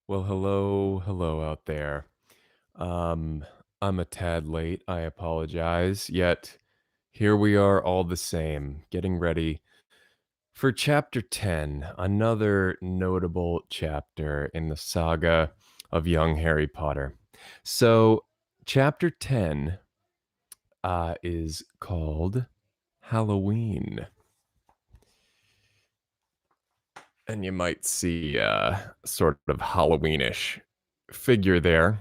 Well, hello out there. Um, I'm a tad late. I apologize. Yet, here we are all the same, getting ready for chapter 10, another notable chapter in the saga of young Harry Potter. So, chapter 10 is called Halloween. And you might see sort of Halloweenish figure there.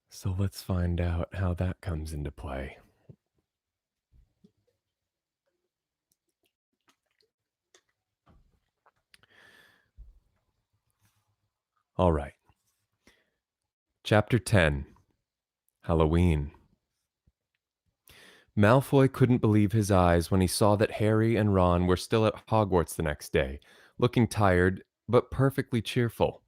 So let's find out how that comes into play. All right. Chapter 10, Halloween. Malfoy couldn't believe his eyes when he saw that Harry and Ron were still at Hogwarts the next day, looking tired but perfectly cheerful.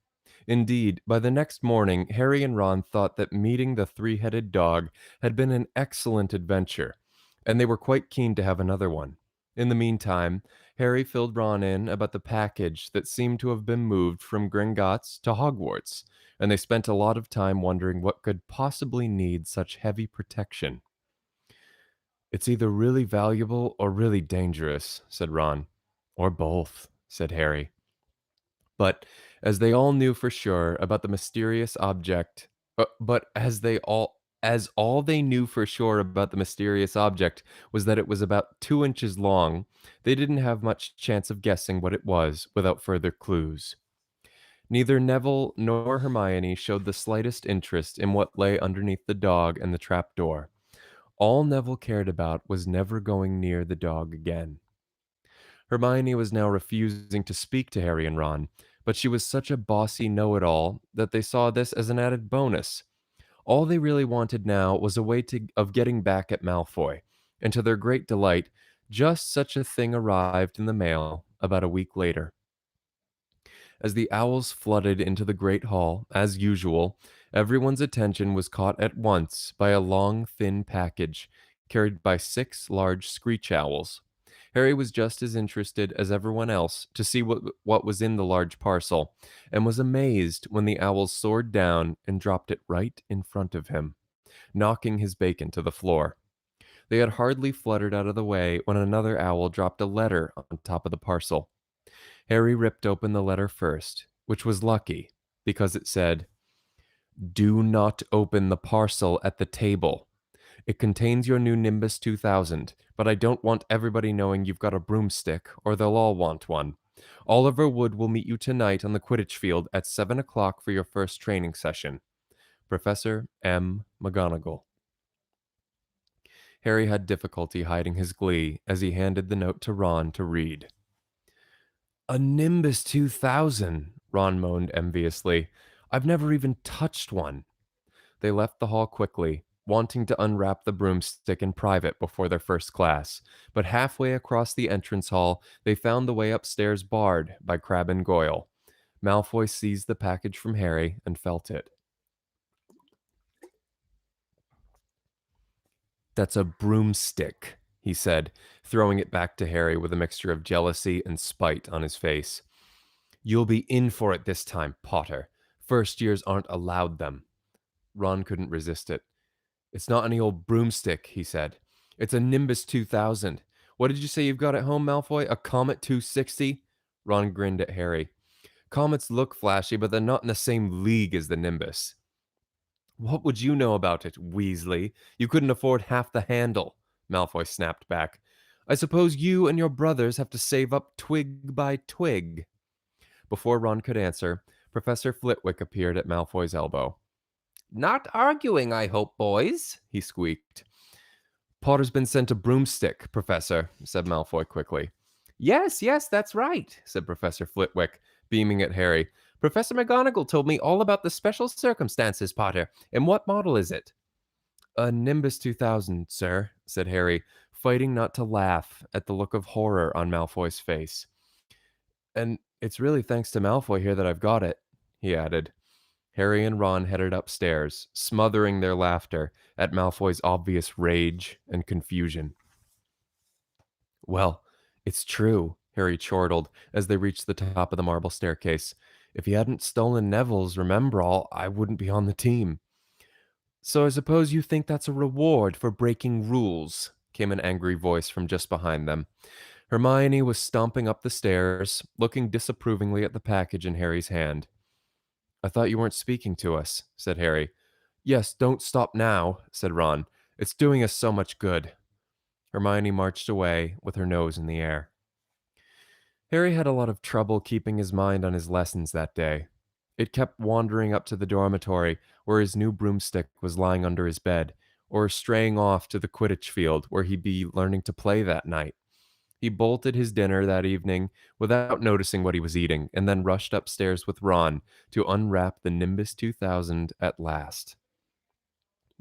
Indeed, by the next morning, Harry and Ron thought that meeting the three-headed dog had been an excellent adventure, and they were quite keen to have another one. In the meantime, Harry filled Ron in about the package that seemed to have been moved from Gringotts to Hogwarts, and they spent a lot of time wondering what could possibly need such heavy protection. "It's either really valuable or really dangerous," said Ron. "Or both," said Harry. But as they all knew for sure about the mysterious object, but as all they knew for sure about the mysterious object was that it was about 2 inches long, they didn't have much chance of guessing what it was without further clues. Neither Neville nor Hermione showed the slightest interest in what lay underneath the dog and the trapdoor. All Neville cared about was never going near the dog again. Hermione was now refusing to speak to Harry and Ron, but she was such a bossy know it all that they saw this as an added bonus. All they really wanted now was a way of getting back at Malfoy, and to their great delight, just such a thing arrived in the mail about a week later. As the owls flooded into the great hall, as usual, everyone's attention was caught at once by a long, thin package carried by 6 large screech owls. Harry was just as interested as everyone else to see what was in the large parcel, and was amazed when the owls soared down and dropped it right in front of him, knocking his bacon to the floor. They had hardly fluttered out of the way when another owl dropped a letter on top of the parcel. Harry ripped open the letter first, which was lucky, because it said, "Do not open the parcel at the table. It contains your new Nimbus 2000, but I don't want everybody knowing you've got a broomstick, or they'll all want one. Oliver Wood will meet you tonight on the Quidditch field at 7 o'clock for your first training session. Professor M. McGonagall." Harry had difficulty hiding his glee as he handed the note to Ron to read. "A Nimbus 2000," Ron moaned enviously. "I've never even touched one." They left the hall quickly, wanting to unwrap the broomstick in private before their first class, but halfway across the entrance hall, they found the way upstairs barred by Crabbe and Goyle. Malfoy seized the package from Harry and felt it. "That's a broomstick," he said, throwing it back to Harry with a mixture of jealousy and spite on his face. "You'll be in for it this time, Potter. First years aren't allowed them." Ron couldn't resist it. "It's not any old broomstick," he said. "It's a Nimbus 2000. What did you say you've got at home, Malfoy? A Comet 260?" Ron grinned at Harry. "Comets look flashy, but they're not in the same league as the Nimbus." "What would you know about it, Weasley? You couldn't afford half the handle," Malfoy snapped back. "I suppose you and your brothers have to save up twig by twig." Before Ron could answer, Professor Flitwick appeared at Malfoy's elbow. "Not arguing, I hope, boys," he squeaked. "Potter's been sent a broomstick, Professor," said Malfoy quickly. "Yes, yes, that's right," said Professor Flitwick, beaming at Harry. "Professor McGonagall told me all about the special circumstances, Potter. And what model is it?" "A Nimbus 2000, sir," said Harry, fighting not to laugh at the look of horror on Malfoy's face. "And it's really thanks to Malfoy here that I've got it," he added. Harry and Ron headed upstairs, smothering their laughter at Malfoy's obvious rage and confusion. "Well, it's true," Harry chortled as they reached the top of the marble staircase. If he hadn't stolen Neville's Remember All, I wouldn't be on the team. So I suppose you think that's a reward for breaking rules, came an angry voice from just behind them. Hermione was stomping up the stairs, looking disapprovingly at the package in Harry's hand. I thought you weren't speaking to us, said Harry. Yes, don't stop now, said Ron. It's doing us so much good. Hermione marched away with her nose in the air. Harry had a lot of trouble keeping his mind on his lessons that day. It kept wandering up to the dormitory where his new broomstick was lying under his bed, or straying off to the Quidditch field where he'd be learning to play that night. He bolted his dinner that evening without noticing what he was eating, and then rushed upstairs with Ron to unwrap the Nimbus 2000 at last.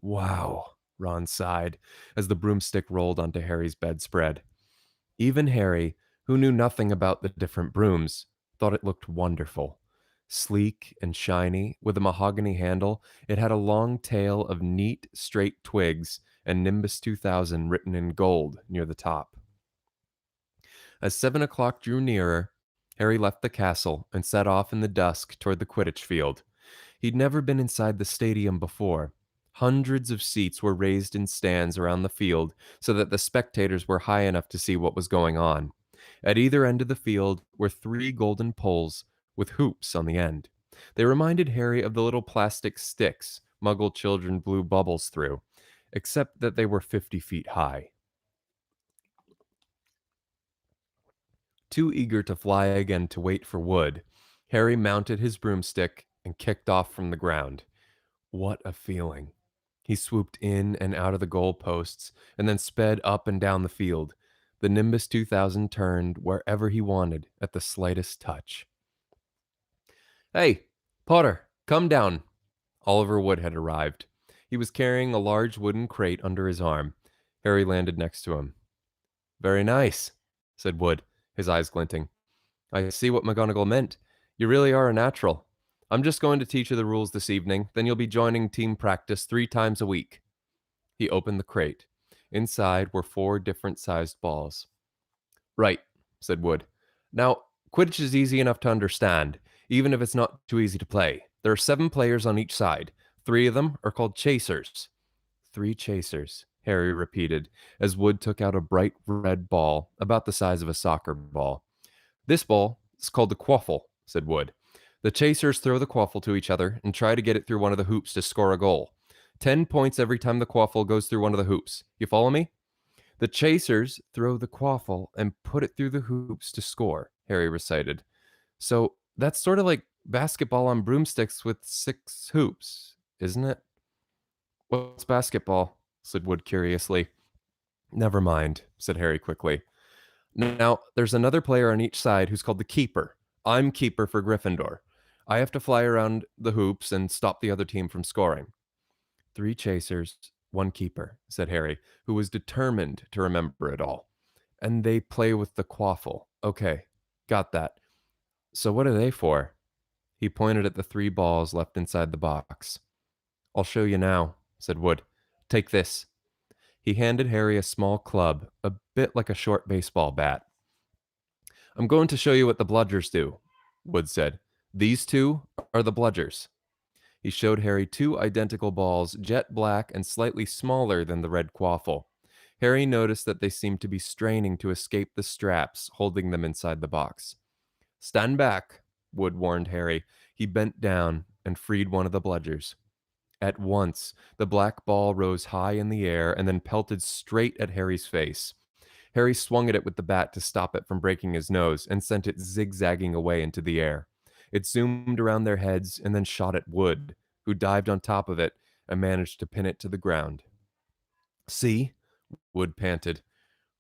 Wow, Ron sighed as the broomstick rolled onto Harry's bedspread. Even Harry, who knew nothing about the different brooms, thought it looked wonderful. Sleek and shiny, with a mahogany handle, it had a long tail of neat, straight twigs and Nimbus 2000 written in gold near the top. As 7 o'clock drew nearer, Harry left the castle and set off in the dusk toward the Quidditch field. He'd never been inside the stadium before. Hundreds of seats were raised in stands around the field so that the spectators were high enough to see what was going on. At either end of the field were three golden poles with hoops on the end. They reminded Harry of the little plastic sticks Muggle children blew bubbles through, except that they were 50 feet high. Too eager to fly again to wait for wood, Harry mounted his broomstick and kicked off from the ground. What a feeling! He swooped in and out of the goalposts and then sped up and down the field. The Nimbus 2000 turned wherever he wanted at the slightest touch. Hey, Potter, come down. Oliver Wood had arrived. He was carrying a large wooden crate under his arm. Harry landed next to him. Very nice, said Wood, his eyes glinting. I see what McGonagall meant. You really are a natural. I'm just going to teach you the rules this evening, then you'll be joining team practice 3 times a week. He opened the crate. Inside were 4 different-sized balls. Right, said Wood. Now, Quidditch is easy enough to understand, even if it's not too easy to play. There are 7 players on each side. 3 of them are called chasers. 3 chasers, Harry repeated, as Wood took out a bright red ball about the size of a soccer ball. This ball is called the quaffle, said Wood. The chasers throw the quaffle to each other and try to get it through one of the hoops to score a goal. 10 points every time the quaffle goes through one of the hoops. You follow me? The chasers throw the quaffle and put it through the hoops to score, Harry recited. So that's sort of like basketball on broomsticks with 6 hoops, isn't it? What's basketball? Said Wood curiously. Never mind, said Harry quickly. Now, there's another player on each side who's called the keeper. I'm keeper for Gryffindor. I have to fly around the hoops and stop the other team from scoring. 3 chasers, 1 keeper, said Harry, who was determined to remember it all. And they play with the quaffle. Okay, got that. So what are they for? He pointed at the 3 balls left inside the box. I'll show you now, said Wood. Take this. He handed Harry a small club, a bit like a short baseball bat. I'm going to show you what the bludgers do, Wood said. These 2 are the bludgers. He showed Harry 2 identical balls, jet black and slightly smaller than the red quaffle. Harry noticed that they seemed to be straining to escape the straps holding them inside the box. Stand back, Wood warned Harry. He bent down and freed one of the bludgers. At once, the black ball rose high in the air and then pelted straight at Harry's face. Harry swung at it with the bat to stop it from breaking his nose and sent it zigzagging away into the air. It zoomed around their heads and then shot at Wood, who dived on top of it and managed to pin it to the ground. See? Wood panted,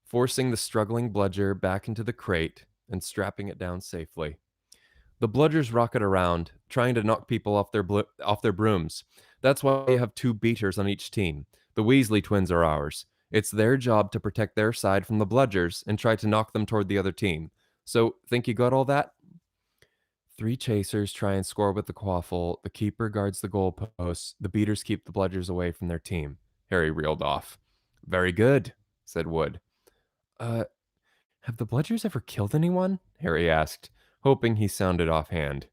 forcing the struggling bludger back into the crate and strapping it down safely. The bludgers rocket around, trying to knock people off their brooms. That's why we have 2 beaters on each team. The Weasley twins are ours. It's their job to protect their side from the bludgers and try to knock them toward the other team. So, think you got all that? 3 chasers try and score with the quaffle. The keeper guards the goalposts. The beaters keep the bludgers away from their team. Harry reeled off. Very good, said Wood. Uh, Have the Bludgers ever killed anyone? Harry asked, hoping he sounded offhand.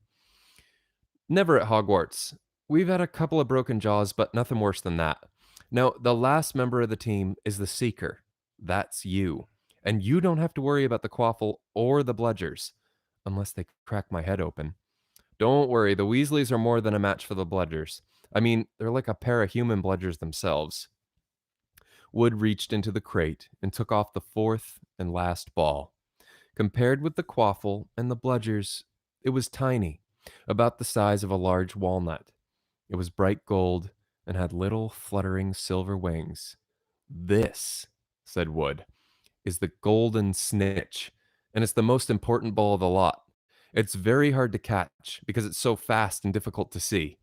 Never at Hogwarts. We've had a couple of broken jaws, but nothing worse than that. Now, the last member of the team is the Seeker. That's you. And you don't have to worry about the Quaffle or the Bludgers, unless they crack my head open. Don't worry, the Weasleys are more than a match for the Bludgers. I mean, they're like a pair of human Bludgers themselves. Wood reached into the crate and took off the fourth and last ball. Compared with the Quaffle and the Bludgers, it was tiny, about the size of a large walnut. It was bright gold and had little fluttering silver wings. This, said Wood, is the golden snitch, and it's the most important ball of the lot. It's very hard to catch because it's so fast and difficult to see.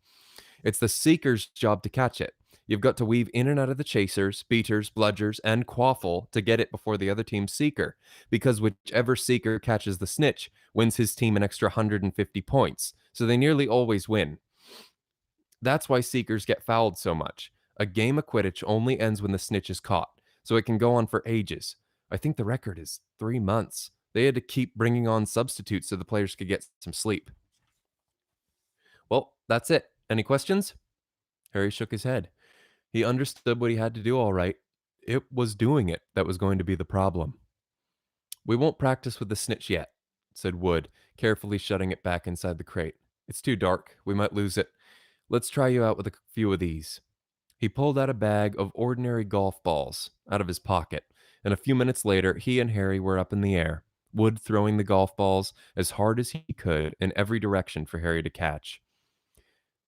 It's the seeker's job to catch it. You've got to weave in and out of the chasers, beaters, bludgers, and quaffle to get it before the other team's seeker, because whichever seeker catches the snitch wins his team an extra 150 points, so they nearly always win. That's why seekers get fouled so much. A game of Quidditch only ends when the snitch is caught, so it can go on for ages. I think the record is 3 months. They had to keep bringing on substitutes so the players could get some sleep. Well, that's it. Any questions? Harry shook his head. He understood what he had to do all right. It was doing it that was going to be the problem. We won't practice with the snitch yet, said Wood, carefully shutting it back inside the crate. It's too dark. We might lose it. Let's try you out with a few of these. He pulled out a bag of ordinary golf balls out of his pocket, and a few minutes later, he and Harry were up in the air, Wood throwing the golf balls as hard as he could in every direction for Harry to catch.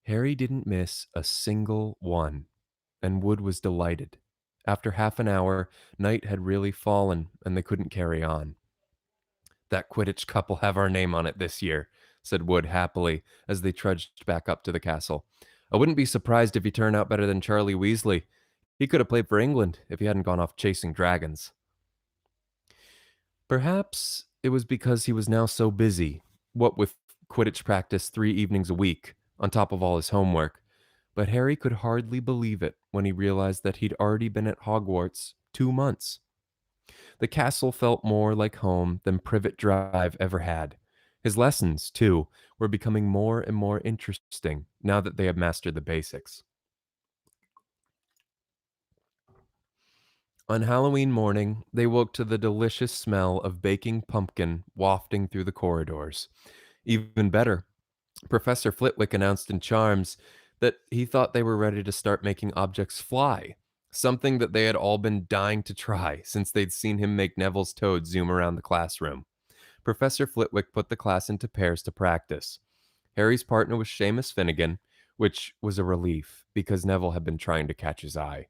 Harry didn't miss a single one, and Wood was delighted. After half an hour, night had really fallen, and they couldn't carry on. That Quidditch Cup will have our name on it this year, said Wood happily as they trudged back up to the castle. I wouldn't be surprised if he turned out better than Charlie Weasley. He could have played for England if he hadn't gone off chasing dragons. Perhaps it was because he was now so busy, what with Quidditch practice 3 evenings a week, on top of all his homework, but Harry could hardly believe it when he realized that he'd already been at Hogwarts 2 months. The castle felt more like home than Privet Drive ever had. His lessons, too, were becoming more and more interesting now that they had mastered the basics. On Halloween morning, they woke to the delicious smell of baking pumpkin wafting through the corridors. Even better, Professor Flitwick announced in Charms that he thought they were ready to start making objects fly, something that they had all been dying to try since they'd seen him make Neville's toad zoom around the classroom. Professor Flitwick put the class into pairs to practice. Harry's partner was Seamus Finnegan, which was a relief because Neville had been trying to catch his eye.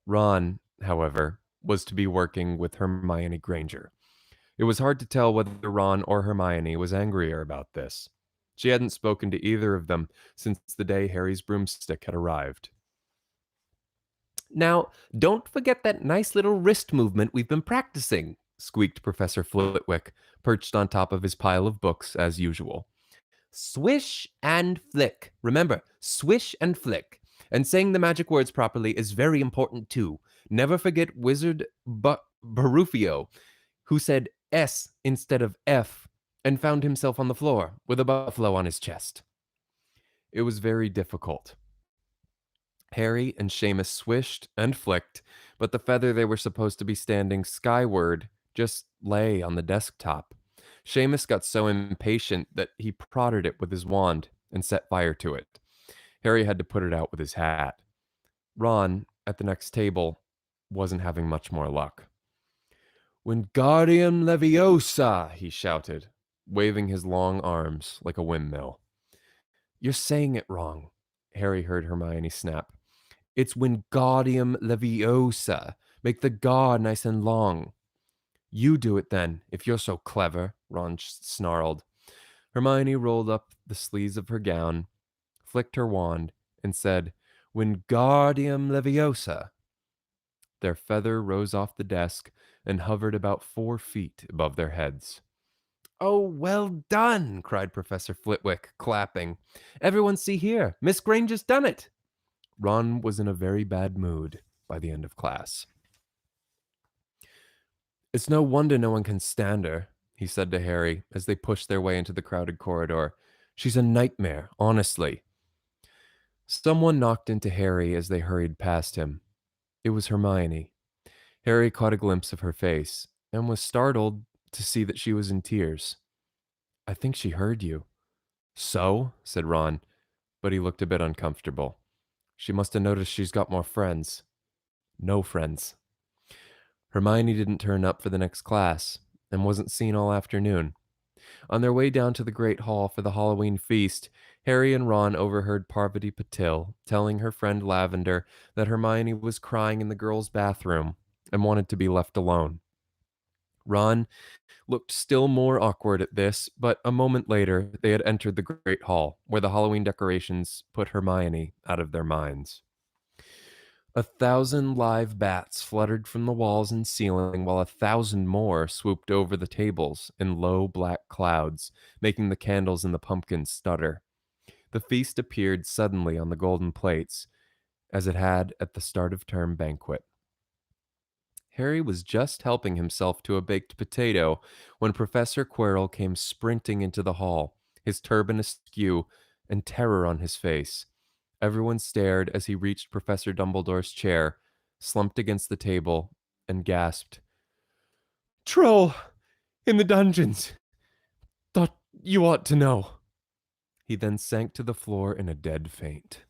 Ron, however, was to be working with Hermione Granger. It was hard to tell whether Ron or Hermione was angrier about this. She hadn't spoken to either of them since the day Harry's broomstick had arrived. Now, don't forget that nice little wrist movement we've been practicing, squeaked Professor Flitwick, perched on top of his pile of books as usual. Swish and flick. Remember, swish and flick. And saying the magic words properly is very important too. Never forget Wizard Barufio, who said S instead of F and found himself on the floor with a buffalo on his chest. It was very difficult. Harry and Seamus swished and flicked, but the feather they were supposed to be standing skyward just lay on the desktop. Seamus got so impatient that he prodded it with his wand and set fire to it. Harry had to put it out with his hat. Ron, at the next table, wasn't having much more luck. Wingardium Leviosa, he shouted, waving his long arms like a windmill. You're saying it wrong, Harry heard Hermione snap. It's Wingardium Leviosa. Make the gar nice and long. You do it then, if you're so clever, Ron snarled. Hermione rolled up the sleeves of her gown, flicked her wand, and said, Wingardium Leviosa. Their feather rose off the desk and hovered about 4 feet above their heads. Oh, well done, cried Professor Flitwick, clapping. Everyone see here, Miss Granger's done it. Ron was in a very bad mood by the end of class. It's no wonder no one can stand her, he said to Harry as they pushed their way into the crowded corridor. She's a nightmare, honestly. Someone knocked into Harry as they hurried past him. It was Hermione. Harry caught a glimpse of her face and was startled to see that she was in tears. I think she heard you. So? Said Ron, but he looked a bit uncomfortable. She must have noticed she's got more friends. No friends. Hermione didn't turn up for the next class and wasn't seen all afternoon. On their way down to the Great Hall for the Halloween feast, Harry and Ron overheard Parvati Patil telling her friend Lavender that Hermione was crying in the girls' bathroom and wanted to be left alone. Ron looked still more awkward at this, but a moment later they had entered the Great Hall, where the Halloween decorations put Hermione out of their minds. 1,000 live bats fluttered from the walls and ceiling, while 1,000 more swooped over the tables in low black clouds, making the candles in the pumpkins stutter. The feast appeared suddenly on the golden plates, as it had at the start of term banquet. Harry was just helping himself to a baked potato when Professor Quirrell came sprinting into the hall, his turban askew and terror on his face. Everyone stared as he reached Professor Dumbledore's chair, slumped against the table, and gasped, Troll! In the dungeons! Thought you ought to know. He then sank to the floor in a dead faint.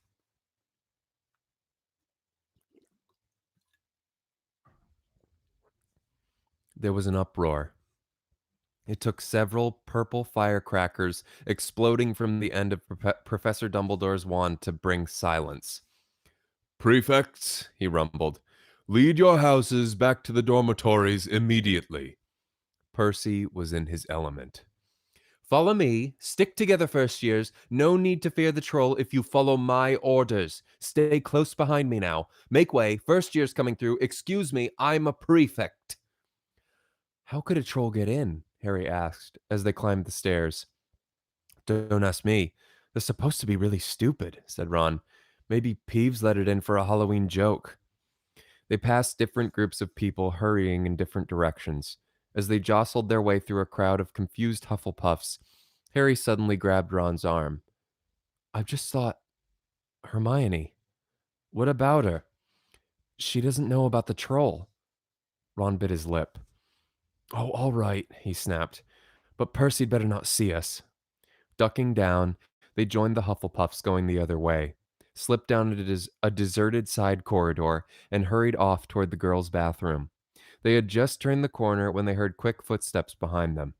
There was an uproar. It took several purple firecrackers exploding from the end of Professor Dumbledore's wand to bring silence. Prefects, he rumbled, lead your houses back to the dormitories immediately. Percy was in his element. Follow me. Stick together, first years. No need to fear the troll if you follow my orders. Stay close behind me now. Make way. First year's coming through. Excuse me, I'm a prefect. How could a troll get in? Harry asked as they climbed the stairs. Don't ask me. They're supposed to be really stupid, said Ron. Maybe Peeves let it in for a Halloween joke. They passed different groups of people hurrying in different directions. As they jostled their way through a crowd of confused Hufflepuffs, Harry suddenly grabbed Ron's arm. I've just thought, Hermione, what about her? She doesn't know about the troll. Ron bit his lip. Oh, all right, he snapped. But Percy'd better not see us. Ducking down, they joined the Hufflepuffs going the other way, slipped down a deserted side corridor, and hurried off toward the girls' bathroom. They had just turned the corner when they heard quick footsteps behind them.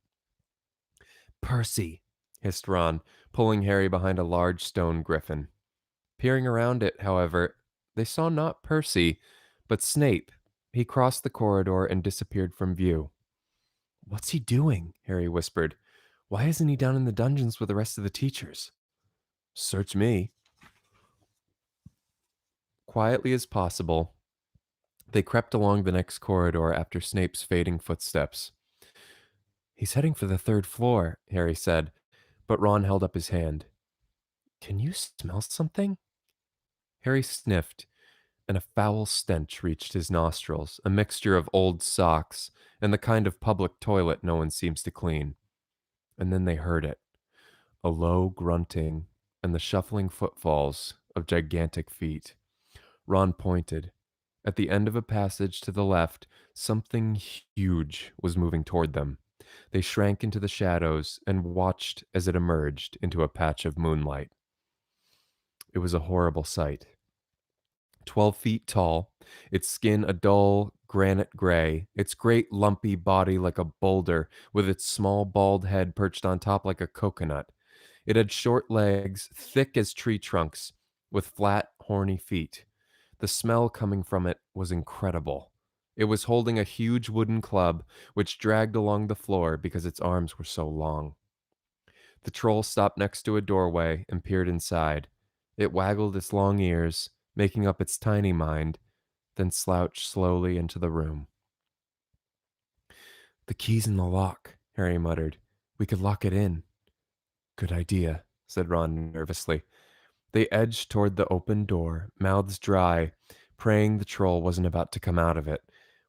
Percy, hissed Ron, pulling Harry behind a large stone griffin. Peering around it, however, they saw not Percy, but Snape. He crossed the corridor and disappeared from view. What's he doing? Harry whispered. Why isn't he down in the dungeons with the rest of the teachers? Search me. Quietly as possible, they crept along the next corridor after Snape's fading footsteps. He's heading for the third floor, Harry said, but Ron held up his hand. Can you smell something? Harry sniffed, and a foul stench reached his nostrils, a mixture of old socks and the kind of public toilet no one seems to clean. And then they heard it, a low grunting and the shuffling footfalls of gigantic feet. Ron pointed. At the end of a passage to the left, something huge was moving toward them. They shrank into the shadows and watched as it emerged into a patch of moonlight. It was a horrible sight. 12 feet tall, its skin a dull granite gray, its great lumpy body like a boulder, with its small bald head perched on top like a coconut. It had short legs, thick as tree trunks, with flat, horny feet. The smell coming from it was incredible. It was holding a huge wooden club, which dragged along the floor because its arms were so long. The troll stopped next to a doorway and peered inside. It waggled its long ears, making up its tiny mind, then slouched slowly into the room. The key's in the lock, Harry muttered. We could lock it in. Good idea, said Ron nervously. They edged toward the open door, mouths dry, praying the troll wasn't about to come out of it,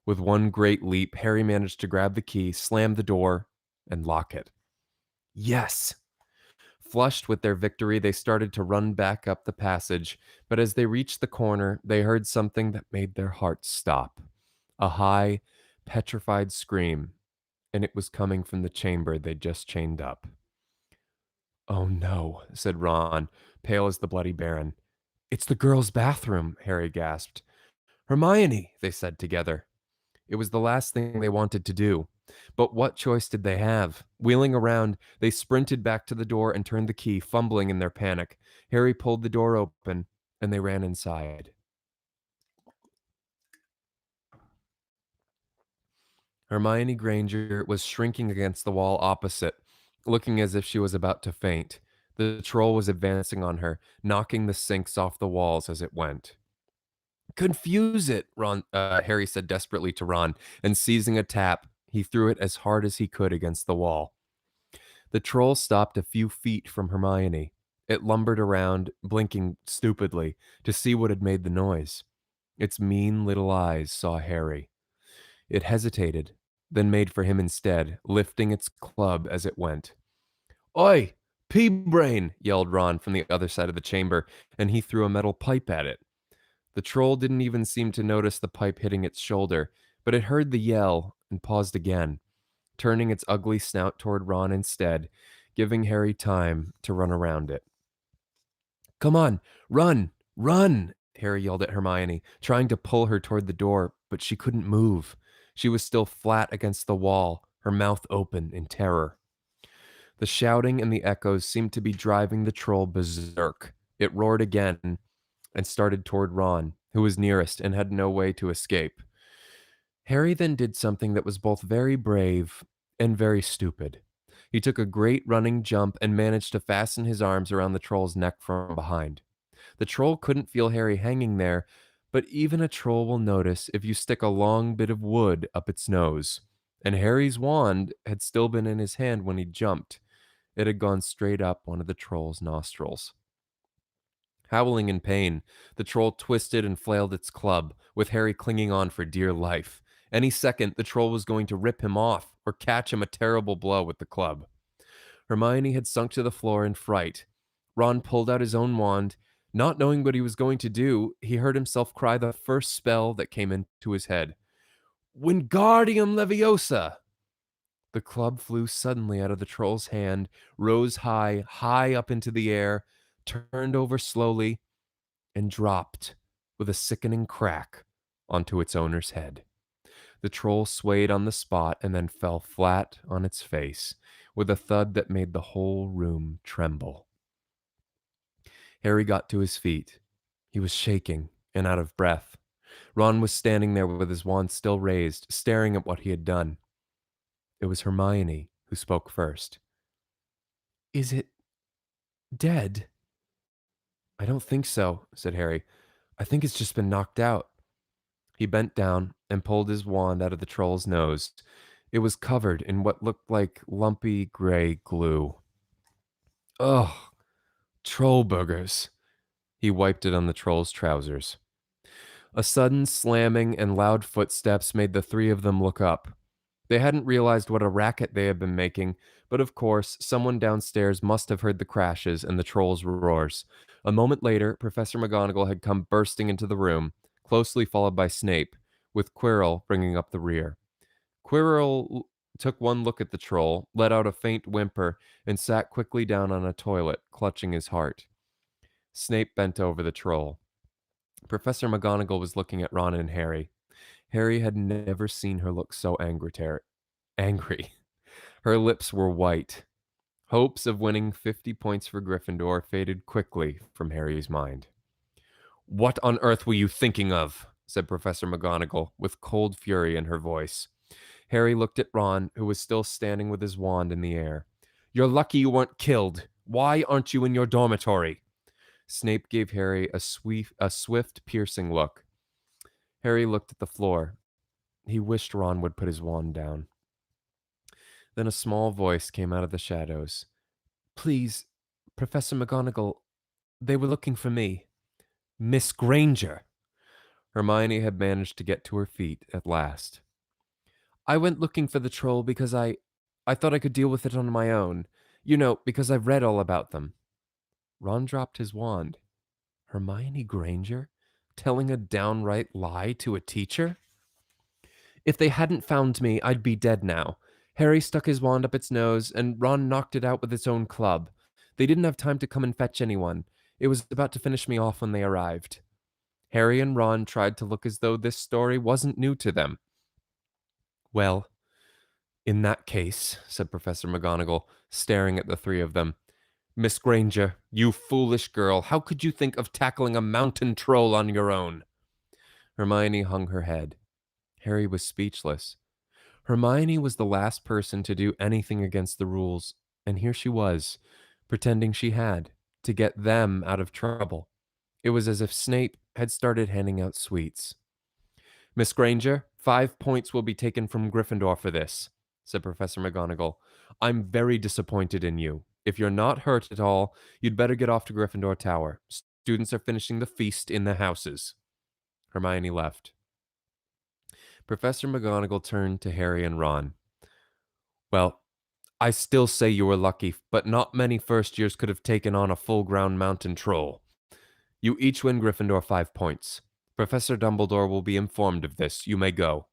With one great leap, Harry managed to grab the key, slam the door, and lock it. Yes! Flushed with their victory, they started to run back up the passage, but as they reached the corner, they heard something that made their hearts stop. A high, petrified scream, and it was coming from the chamber they'd just chained up. Oh no, said Ron, pale as the Bloody Baron. It's the girls' bathroom, Harry gasped. Hermione, they said together. It was the last thing they wanted to do. But what choice did they have? Wheeling around, they sprinted back to the door and turned the key, fumbling in their panic. Harry pulled the door open, and they ran inside. Hermione Granger was shrinking against the wall opposite, looking as if she was about to faint. The troll was advancing on her, knocking the sinks off the walls as it went. Confuse it, Harry said desperately to Ron, and seizing a tap, he threw it as hard as he could against the wall. The troll stopped a few feet from Hermione. It lumbered around, blinking stupidly, to see what had made the noise. Its mean little eyes saw Harry. It hesitated, then made for him instead, lifting its club as it went. Oi! Pea-brain! Yelled Ron from the other side of the chamber, and he threw a metal pipe at it. The troll didn't even seem to notice the pipe hitting its shoulder, but it heard the yell and paused again, turning its ugly snout toward Ron instead, giving Harry time to run around it. Come on, run, run! Harry yelled at Hermione, trying to pull her toward the door, but she couldn't move. She was still flat against the wall, her mouth open in terror. The shouting and the echoes seemed to be driving the troll berserk. It roared again and started toward Ron, who was nearest and had no way to escape. Harry then did something that was both very brave and very stupid. He took a great running jump and managed to fasten his arms around the troll's neck from behind. The troll couldn't feel Harry hanging there, but even a troll will notice if you stick a long bit of wood up its nose. And Harry's wand had still been in his hand when he jumped. It had gone straight up one of the troll's nostrils. Howling in pain, the troll twisted and flailed its club, with Harry clinging on for dear life. Any second, the troll was going to rip him off or catch him a terrible blow with the club. Hermione had sunk to the floor in fright. Ron pulled out his own wand. Not knowing what he was going to do, he heard himself cry the first spell that came into his head. Wingardium Leviosa! The club flew suddenly out of the troll's hand, rose high, high up into the air, turned over slowly, and dropped with a sickening crack onto its owner's head. The troll swayed on the spot and then fell flat on its face, with a thud that made the whole room tremble. Harry got to his feet. He was shaking and out of breath. Ron was standing there with his wand still raised, staring at what he had done. It was Hermione who spoke first. Is it dead? I don't think so, said Harry. I think it's just been knocked out. He bent down and pulled his wand out of the troll's nose. It was covered in what looked like lumpy gray glue. Ugh, troll boogers. He wiped it on the troll's trousers. A sudden slamming and loud footsteps made the three of them look up. They hadn't realized what a racket they had been making, but of course, someone downstairs must have heard the crashes and the troll's roars. A moment later, Professor McGonagall had come bursting into the room, closely followed by Snape, with Quirrell bringing up the rear. Quirrell took one look at the troll, let out a faint whimper, and sat quickly down on a toilet, clutching his heart. Snape bent over the troll. Professor McGonagall was looking at Ron and Harry. Harry had never seen her look so angry. Her lips were white. Hopes of winning 50 points for Gryffindor faded quickly from Harry's mind. What on earth were you thinking of? Said Professor McGonagall, with cold fury in her voice. Harry looked at Ron, who was still standing with his wand in the air. You're lucky you weren't killed. Why aren't you in your dormitory? Snape gave Harry a swift, piercing look. Harry looked at the floor. He wished Ron would put his wand down. Then a small voice came out of the shadows. Please, Professor McGonagall, they were looking for me. Miss Granger. Hermione had managed to get to her feet at last. I went looking for the troll because I thought I could deal with it on my own. You know, because I've read all about them. Ron dropped his wand. Hermione Granger? Telling a downright lie to a teacher? If they hadn't found me, I'd be dead now. Harry stuck his wand up its nose, and Ron knocked it out with its own club. They didn't have time to come and fetch anyone. It was about to finish me off when they arrived. Harry and Ron tried to look as though this story wasn't new to them. Well, in that case, said Professor McGonagall, staring at the three of them, Miss Granger, you foolish girl, how could you think of tackling a mountain troll on your own? Hermione hung her head. Harry was speechless. Hermione was the last person to do anything against the rules, and here she was, pretending she had, to get them out of trouble. It was as if Snape had started handing out sweets. Miss Granger, 5 points will be taken from Gryffindor for this, said Professor McGonagall. I'm very disappointed in you. If you're not hurt at all, you'd better get off to Gryffindor Tower. Students are finishing the feast in the houses. Hermione left. Professor McGonagall turned to Harry and Ron. Well, I still say you were lucky, but not many first years could have taken on a full ground mountain troll. You each win Gryffindor 5 points. Professor Dumbledore will be informed of this. You may go.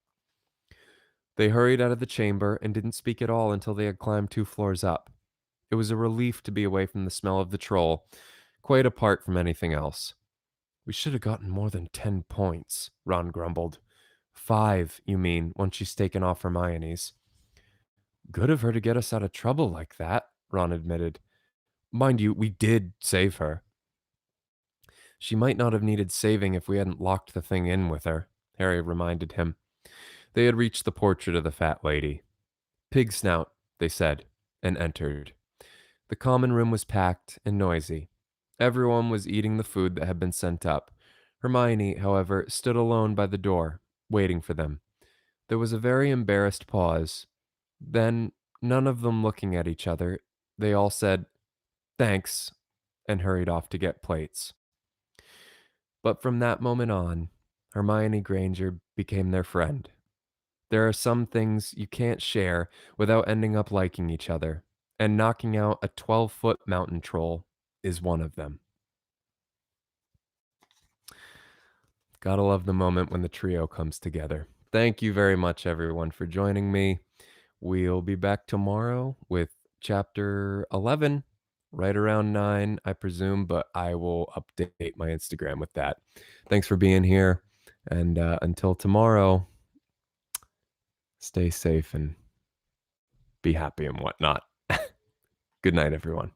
They hurried out of the chamber and didn't speak at all until they had climbed 2 floors up. It was a relief to be away from the smell of the troll, quite apart from anything else. We should have gotten more than 10 points, Ron grumbled. 5, you mean, once she's taken off Hermione's. Good of her to get us out of trouble like that, Ron admitted. Mind you, we did save her. She might not have needed saving if we hadn't locked the thing in with her, Harry reminded him. They had reached the portrait of the fat lady. Pig snout, they said, and entered. The common room was packed and noisy. Everyone was eating the food that had been sent up. Hermione, however, stood alone by the door, waiting for them. There was a very embarrassed pause. Then, none of them looking at each other, they all said, "Thanks," and hurried off to get plates. But from that moment on, Hermione Granger became their friend. There are some things you can't share without ending up liking each other, and knocking out a 12-foot mountain troll is one of them. Gotta love the moment when the trio comes together. Thank you very much, everyone, for joining me. We'll be back tomorrow with chapter 11, right around 9, I presume, but I will update my Instagram with that. Thanks for being here. And until tomorrow, stay safe and be happy and whatnot. Good night, everyone.